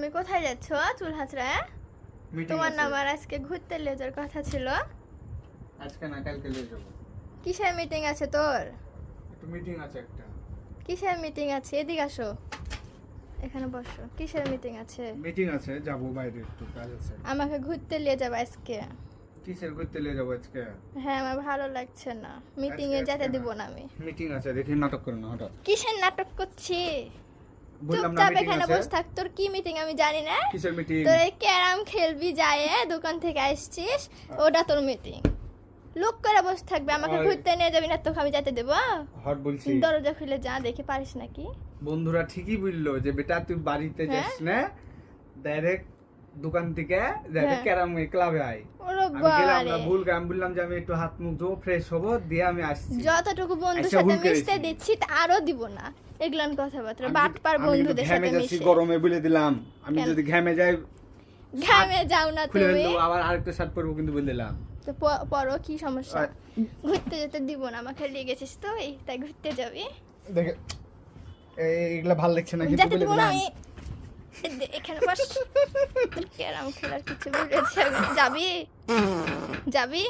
তুমি কোথায় যাচ্ছ চুল হাজরা? তোমার না আমার আজকে ঘুরতে নিয়ে যাওয়ার কথা ছিল। আজকে না কালকে নিয়ে যাব। কিসের মিটিং আছে তোর? একটু মিটিং আছে একটা। কিসের মিটিং আছে? এদিকে আসো, এখানে বসো। কিসের মিটিং আছে? মিটিং আছে, যাব বাইরে, একটু কাজ আছে। আমাকে ঘুরতে নিয়ে যাবে আজকে। কিসের ঘুরতে নিয়ে যাব আজকে? হ্যাঁ, আমার ভালো লাগছে না, মিটিং এ যেতে দিব না আমি। মিটিং আছে, দেখি নাটক করো না হঠাৎ। কিসের নাটক করছি? বললাম না চুপচাপ মিটিং এখানে আছে। বসে থাক। তোর কি মিটিং আমি জানি না। কিসের মিটিং? তোর এই ক্যারাম খেলবি যায়, দোকান থেকে আসছিস, ওটা তোর মিটিং। লোক করে বসে থাকবে, আমাকে ঘুরতে নিয়ে যাবি না, তোকে আমি যেতে দেবো? হট বলছি। দরজা খুলে যা, দেখে পারিস নাকি? বন্ধুরা ঠিকই বললো যে বেটা তুই বাড়িতে হ্যাঁ? যাস না, ডাইরেক্ট দোকান থেকে ডাইরেক্ট ক্যারাম ক্লাবে আয়। ওরে আমি গেলাম না, বাবারে, ভুল আমি বললাম যে আমি একটু হাত মুখ ধোবো, ফ্রেশ হবো, দিয়ে আমি আসছি। যতটুকু বন্ধুর আচ্ছা, সাথে ভুল করেছি। মিশতে দিচ্ছি আরো দিব না। এগুলান কথাবার্তা আমি বাটপার আমি বন্ধুদের ঘেমে সাথে যাচ্ছি মিশে। গরমে, বলে দিলাম। আমি কেন? যদি ঘেমে যাই ঘামে যাও না খুলে তুমি, দেবো, আবার আরেকটা শার্ট পরবো, কিন্তু বলে দিলাম। তো পরো, কি সমস্যা? ঘুরতে যেতে দিব না, আমাকে নিয়ে গেছিস তো, তাই ঘুরতে যাবি। দেখে এগুলা ভালো লাগছে না, কিন্তু যেতে বলে দিব না দিলাম। আমি। এখানে বস। ক্যারাম খেলার কিছু বলেছে? যাবি যাবি?